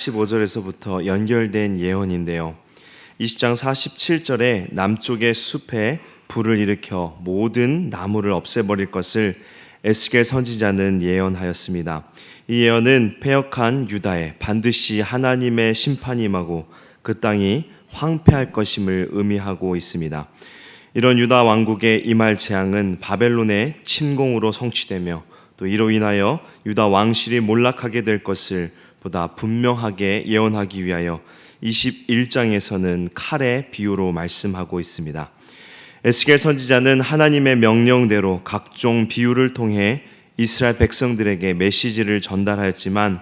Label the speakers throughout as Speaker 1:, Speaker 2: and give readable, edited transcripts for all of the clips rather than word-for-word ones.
Speaker 1: 15절에서부터 연결된 예언인데요. 20장 47절에 남쪽의 숲에 불을 일으켜 모든 나무를 없애버릴 것을 에스겔 선지자는 예언하였습니다. 이 예언은 패역한 유다에 반드시 하나님의 심판이 임하고 그 땅이 황폐할 것임을 의미하고 있습니다. 이런 유다 왕국의 임할 재앙은 바벨론의 침공으로 성취되며 또 이로 인하여 유다 왕실이 몰락하게 될 것을 보다 분명하게 예언하기 위하여 21장에서는 칼의 비유로 말씀하고 있습니다. 에스겔 선지자는 하나님의 명령대로 각종 비유를 통해 이스라엘 백성들에게 메시지를 전달하였지만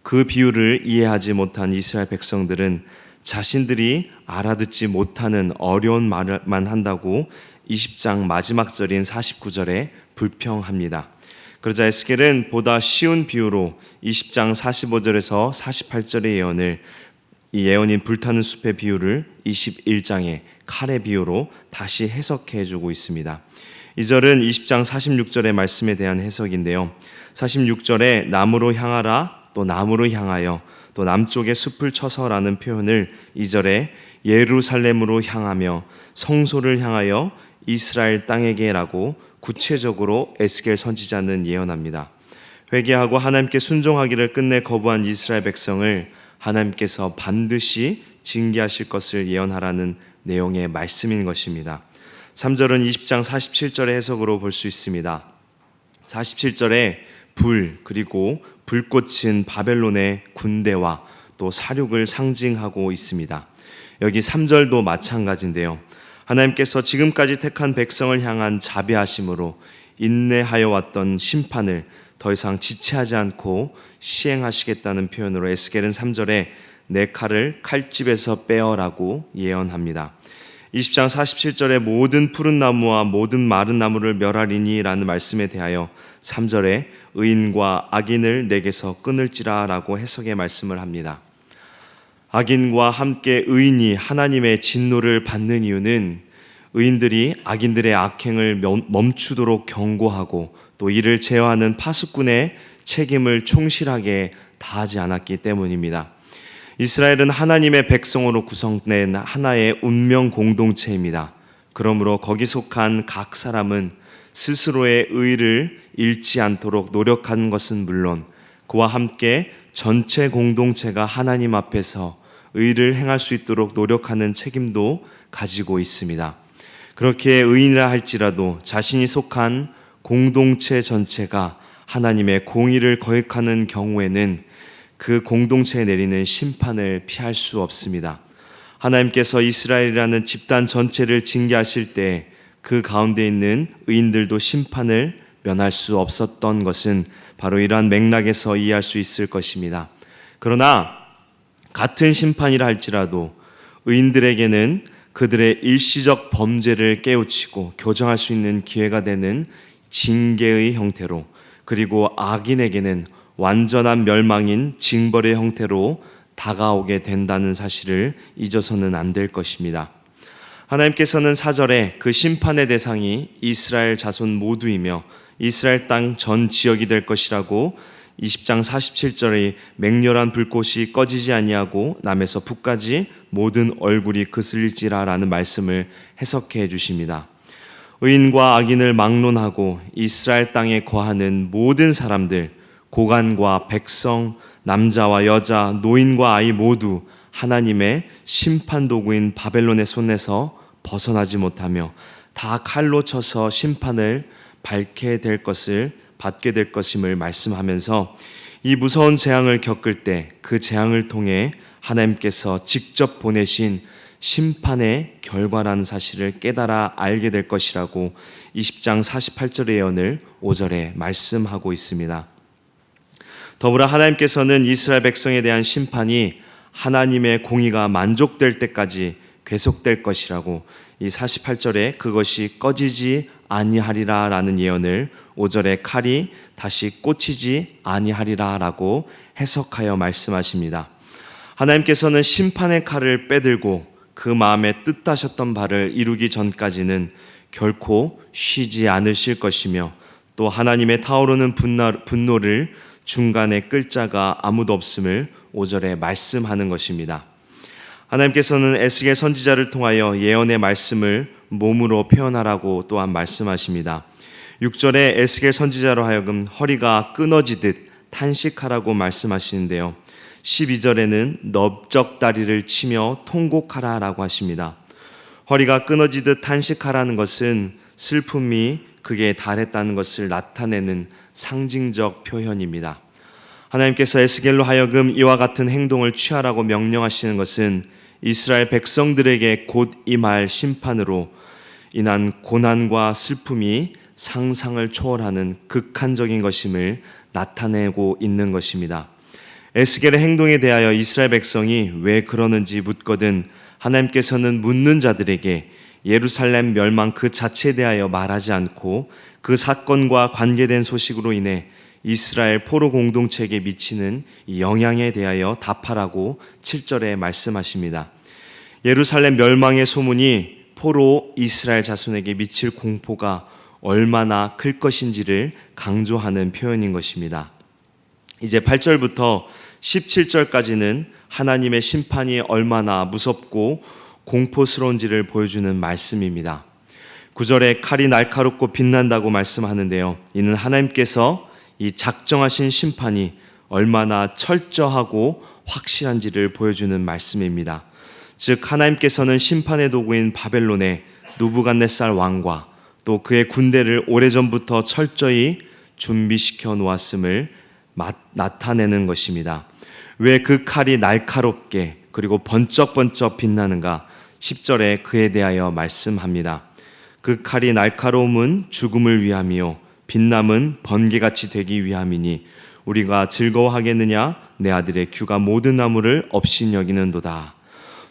Speaker 1: 그 비유를 이해하지 못한 이스라엘 백성들은 자신들이 알아듣지 못하는 어려운 말만 한다고 20장 마지막 절인 49절에 불평합니다. 그러자 에스겔은 보다 쉬운 비유로 20장 45절에서 48절의 예언을, 이 예언인 불타는 숲의 비유를 21장의 칼의 비유로 다시 해석해 주고 있습니다. 이 절은 20장 46절의 말씀에 대한 해석인데요. 46절에 나무로 향하라, 또 나무로 향하여, 또 남쪽의 숲을 쳐서라는 표현을 이 절에 예루살렘으로 향하며 성소를 향하여 이스라엘 땅에게라고 구체적으로 에스겔 선지자는 예언합니다. 회개하고 하나님께 순종하기를 끝내 거부한 이스라엘 백성을 하나님께서 반드시 징계하실 것을 예언하라는 내용의 말씀인 것입니다. 3절은 20장 47절의 해석으로 볼 수 있습니다. 47절에 불, 그리고 불꽃은 바벨론의 군대와 또 사륙을 상징하고 있습니다. 여기 3절도 마찬가지인데요. 하나님께서 지금까지 택한 백성을 향한 자비하심으로 인내하여 왔던 심판을 더 이상 지체하지 않고 시행하시겠다는 표현으로 에스겔은 3절에 내 칼을 칼집에서 빼어라고 예언합니다. 20장 47절에 모든 푸른 나무와 모든 마른 나무를 멸하리니 라는 말씀에 대하여 3절에 의인과 악인을 내게서 끊을지라 라고 해석의 말씀을 합니다. 악인과 함께 의인이 하나님의 진노를 받는 이유는 의인들이 악인들의 악행을 멈추도록 경고하고 또 이를 제어하는 파수꾼의 책임을 충실하게 다하지 않았기 때문입니다. 이스라엘은 하나님의 백성으로 구성된 하나의 운명 공동체입니다. 그러므로 거기 속한 각 사람은 스스로의 의를 잃지 않도록 노력하는 것은 물론 그와 함께 전체 공동체가 하나님 앞에서 의를 행할 수 있도록 노력하는 책임도 가지고 있습니다. 그렇게 의인이라 할지라도 자신이 속한 공동체 전체가 하나님의 공의를 거역하는 경우에는 그 공동체에 내리는 심판을 피할 수 없습니다. 하나님께서 이스라엘이라는 집단 전체를 징계하실 때 그 가운데 있는 의인들도 심판을 면할 수 없었던 것은 바로 이러한 맥락에서 이해할 수 있을 것입니다. 그러나 같은 심판이라 할지라도 의인들에게는 그들의 일시적 범죄를 깨우치고 교정할 수 있는 기회가 되는 징계의 형태로, 그리고 악인에게는 완전한 멸망인 징벌의 형태로 다가오게 된다는 사실을 잊어서는 안 될 것입니다. 하나님께서는 4절에 그 심판의 대상이 이스라엘 자손 모두이며 이스라엘 땅 전 지역이 될 것이라고 20장 47절의 맹렬한 불꽃이 꺼지지 아니하고 남에서 북까지 모든 얼굴이 그슬릴지라 라는 말씀을 해석해 주십니다. 의인과 악인을 막론하고 이스라엘 땅에 거하는 모든 사람들, 고관과 백성, 남자와 여자, 노인과 아이 모두 하나님의 심판 도구인 바벨론의 손에서 벗어나지 못하며 다 칼로 쳐서 심판을 받게 될 것임을 말씀하면서 이 무서운 재앙을 겪을 때 그 재앙을 통해 하나님께서 직접 보내신 심판의 결과라는 사실을 깨달아 알게 될 것이라고 20장 48절의 예언을 5절에 말씀하고 있습니다. 더불어 하나님께서는 이스라엘 백성에 대한 심판이 하나님의 공의가 만족될 때까지 계속될 것이라고 이 48절에 그것이 꺼지지 아니하리라 라는 예언을 5절에 칼이 다시 꽂히지 아니하리라 라고 해석하여 말씀하십니다. 하나님께서는 심판의 칼을 빼들고 그 마음에 뜻하셨던 바를 이루기 전까지는 결코 쉬지 않으실 것이며 또 하나님의 타오르는 분노를 중간에 끌 자가 아무도 없음을 5절에 말씀하는 것입니다. 하나님께서는 에스겔 선지자를 통하여 예언의 말씀을 몸으로 표현하라고 또한 말씀하십니다. 6절에 에스겔 선지자로 하여금 허리가 끊어지듯 탄식하라고 말씀하시는데요. 12절에는 넓적다리를 치며 통곡하라라고 하십니다. 허리가 끊어지듯 탄식하라는 것은 슬픔이 극에 달했다는 것을 나타내는 상징적 표현입니다. 하나님께서 에스겔로 하여금 이와 같은 행동을 취하라고 명령하시는 것은 이스라엘 백성들에게 곧 임할 심판으로 인한 고난과 슬픔이 상상을 초월하는 극한적인 것임을 나타내고 있는 것입니다. 에스겔의 행동에 대하여 이스라엘 백성이 왜 그러는지 묻거든 하나님께서는 묻는 자들에게 예루살렘 멸망 그 자체에 대하여 말하지 않고 그 사건과 관계된 소식으로 인해 이스라엘 포로 공동체에게 미치는 영향에 대하여 답하라고 7절에 말씀하십니다. 예루살렘 멸망의 소문이 포로 이스라엘 자손에게 미칠 공포가 얼마나 클 것인지를 강조하는 표현인 것입니다. 이제 8절부터 17절까지는 하나님의 심판이 얼마나 무섭고 공포스러운지를 보여주는 말씀입니다. 9절에 칼이 날카롭고 빛난다고 말씀하는데요. 이는 하나님께서 이 작정하신 심판이 얼마나 철저하고 확실한지를 보여주는 말씀입니다. 즉 하나님께서는 심판의 도구인 바벨론의 느부갓네살 왕과 또 그의 군대를 오래전부터 철저히 준비시켜 놓았음을 나타내는 것입니다. 왜 그 칼이 날카롭게 그리고 번쩍번쩍 빛나는가? 10절에 그에 대하여 말씀합니다. 그 칼이 날카로움은 죽음을 위함이요 빛남은 번개같이 되기 위함이니 우리가 즐거워하겠느냐? 내 아들의 규가 모든 나무를 업신여기는도다.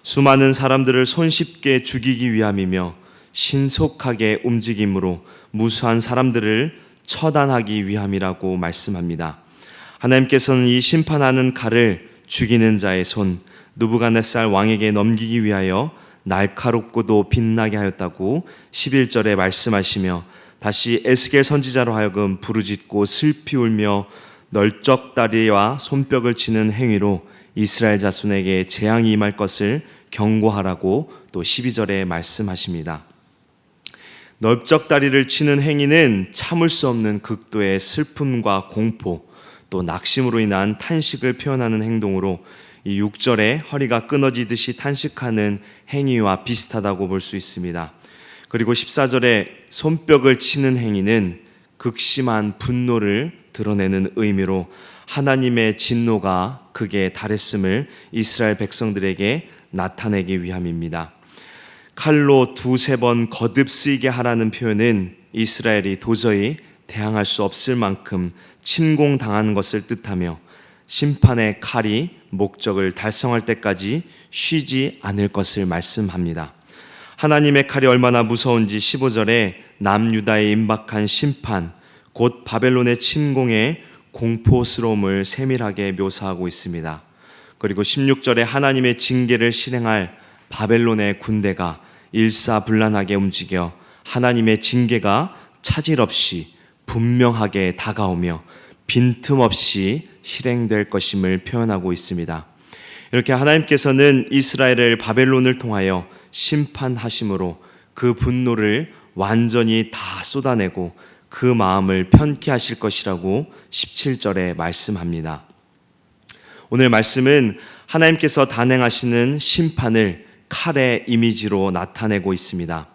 Speaker 1: 수많은 사람들을 손쉽게 죽이기 위함이며 신속하게 움직임으로 무수한 사람들을 처단하기 위함이라고 말씀합니다. 하나님께서는 이 심판하는 칼을 죽이는 자의 손 느부갓네살 왕에게 넘기기 위하여 날카롭고도 빛나게 하였다고 11절에 말씀하시며 다시 에스겔 선지자로 하여금 부르짖고 슬피 울며 널쩍다리와 손뼉을 치는 행위로 이스라엘 자손에게 재앙이 임할 것을 경고하라고 또 12절에 말씀하십니다. 널쩍다리를 치는 행위는 참을 수 없는 극도의 슬픔과 공포 또 낙심으로 인한 탄식을 표현하는 행동으로 이 6절에 허리가 끊어지듯이 탄식하는 행위와 비슷하다고 볼 수 있습니다. 그리고 14절에 손뼉을 치는 행위는 극심한 분노를 드러내는 의미로 하나님의 진노가 극에 달했음을 이스라엘 백성들에게 나타내기 위함입니다. 칼로 두세 번 거듭 쓰이게 하라는 표현은 이스라엘이 도저히 대항할 수 없을 만큼 침공당한 것을 뜻하며 심판의 칼이 목적을 달성할 때까지 쉬지 않을 것을 말씀합니다. 하나님의 칼이 얼마나 무서운지 15절에 남유다에 임박한 심판, 곧 바벨론의 침공의 공포스러움을 세밀하게 묘사하고 있습니다. 그리고 16절에 하나님의 징계를 실행할 바벨론의 군대가 일사불란하게 움직여 하나님의 징계가 차질 없이 분명하게 다가오며 빈틈없이 실행될 것임을 표현하고 있습니다. 이렇게 하나님께서는 이스라엘을 바벨론을 통하여 심판하심으로 그 분노를 완전히 다 쏟아내고 그 마음을 편케 하실 것이라고 17절에 말씀합니다. 오늘 말씀은 하나님께서 단행하시는 심판을 칼의 이미지로 나타내고 있습니다.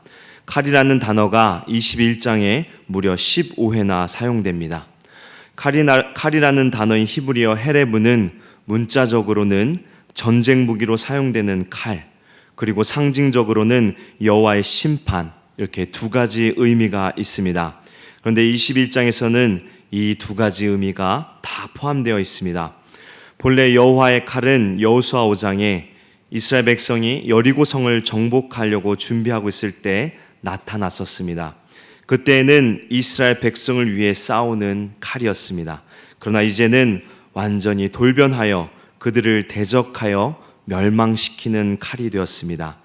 Speaker 1: 칼이라는 단어가 21장에 무려 15회나 사용됩니다. 칼이라는 단어인 히브리어 헤레브는 문자적으로는 전쟁 무기로 사용되는 칼, 그리고 상징적으로는 여호와의 심판, 이렇게 두 가지 의미가 있습니다. 그런데 21장에서는 이 두 가지 의미가 다 포함되어 있습니다. 본래 여호와의 칼은 여호수아 5장에 이스라엘 백성이 여리고성을 정복하려고 준비하고 있을 때 나타났었습니다. 그때는 이스라엘 백성을 위해 싸우는 칼이었습니다. 그러나 이제는 완전히 돌변하여 그들을 대적하여 멸망시키는 칼이 되었습니다.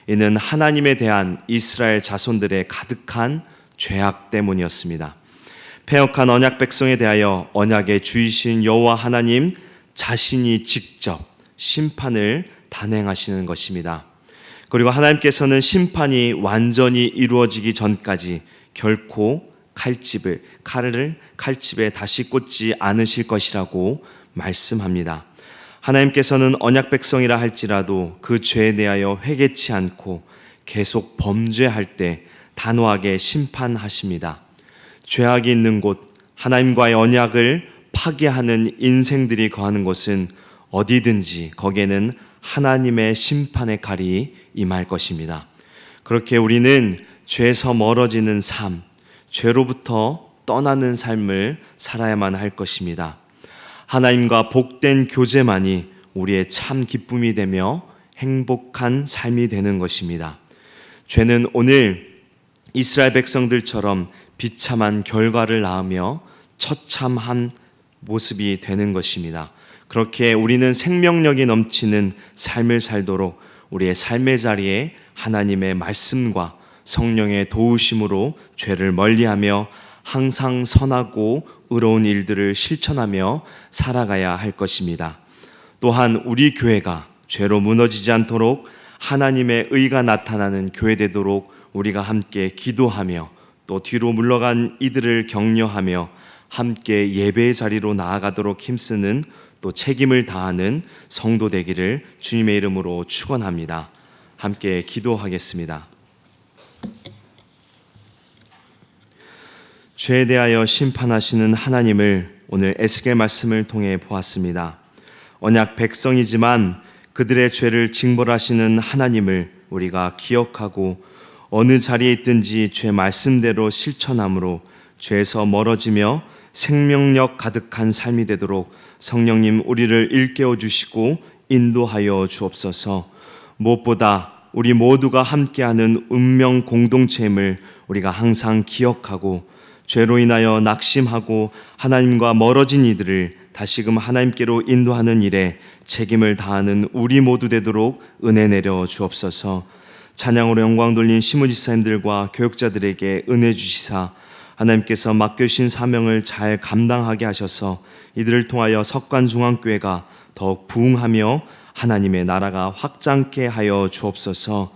Speaker 1: 이는 하나님에 대한 이스라엘 자손들의 가득한 죄악 때문이었습니다. 패역한 언약 백성에 대하여 언약의 주이신 여호와 하나님 자신이 직접 심판을 단행하시는 것입니다. 그리고 하나님께서는 심판이 완전히 이루어지기 전까지 결코 칼집에 다시 꽂지 않으실 것이라고 말씀합니다. 하나님께서는 언약 백성이라 할지라도 그 죄에 대하여 회개치 않고 계속 범죄할 때 단호하게 심판하십니다. 죄악이 있는 곳, 하나님과의 언약을 파괴하는 인생들이 거하는 곳은 어디든지 거기에는 하나님의 심판의 칼이 임할 것입니다. 그렇게 우리는 죄에서 멀어지는 삶, 죄로부터 떠나는 삶을 살아야만 할 것입니다. 하나님과 복된 교제만이 우리의 참 기쁨이 되며 행복한 삶이 되는 것입니다. 죄는 오늘 이스라엘 백성들처럼 비참한 결과를 낳으며 처참한 모습이 되는 것입니다. 그렇게 우리는 생명력이 넘치는 삶을 살도록 우리의 삶의 자리에 하나님의 말씀과 성령의 도우심으로 죄를 멀리하며 항상 선하고 의로운 일들을 실천하며 살아가야 할 것입니다. 또한 우리 교회가 죄로 무너지지 않도록 하나님의 의가 나타나는 교회 되도록 우리가 함께 기도하며 또 뒤로 물러간 이들을 격려하며 함께 예배의 자리로 나아가도록 힘쓰는 또 책임을 다하는 성도 되기를 주님의 이름으로 축원합니다. 함께 기도하겠습니다. 죄에 대하여 심판하시는 하나님을 오늘 에스겔 말씀을 통해 보았습니다. 언약 백성이지만 그들의 죄를 징벌하시는 하나님을 우리가 기억하고 어느 자리에 있든지 죄 말씀대로 실천함으로 죄에서 멀어지며 생명력 가득한 삶이 되도록 성령님 우리를 일깨워 주시고 인도하여 주옵소서. 무엇보다 우리 모두가 함께하는 운명 공동체임을 우리가 항상 기억하고 죄로 인하여 낙심하고 하나님과 멀어진 이들을 다시금 하나님께로 인도하는 일에 책임을 다하는 우리 모두 되도록 은혜 내려 주옵소서. 찬양으로 영광 돌린 시무 집사님들과 교육자들에게 은혜 주시사 하나님께서 맡겨주신 사명을 잘 감당하게 하셔서 이들을 통하여 석관중앙교회가 더욱 부흥하며 하나님의 나라가 확장케 하여 주옵소서.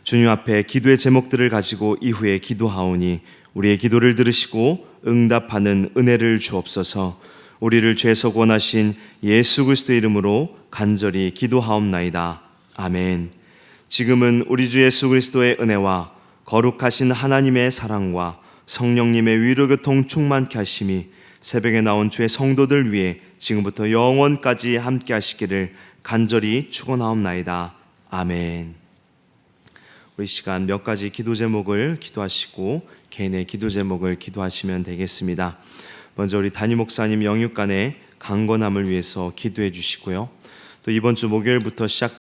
Speaker 1: 주님 앞에 기도의 제목들을 가지고 이후에 기도하오니 우리의 기도를 들으시고 응답하는 은혜를 주옵소서. 우리를 죄에서 구원하신 예수 그리스도의 이름으로 간절히 기도하옵나이다. 아멘. 지금은 우리 주 예수 그리스도의 은혜와 거룩하신 하나님의 사랑과 성령님의 위로교통 충만케 하심이 새벽에 나온 주의 성도들 위해 지금부터 영원까지 함께 하시기를 간절히 축원하옵나이다. 아멘. 우리 시간 몇 가지 기도 제목을 기도하시고 개인의 기도 제목을 기도하시면 되겠습니다. 먼저 우리 담임 목사님 영육간의 강건함을 위해서 기도해 주시고요. 또 이번 주 목요일부터 시작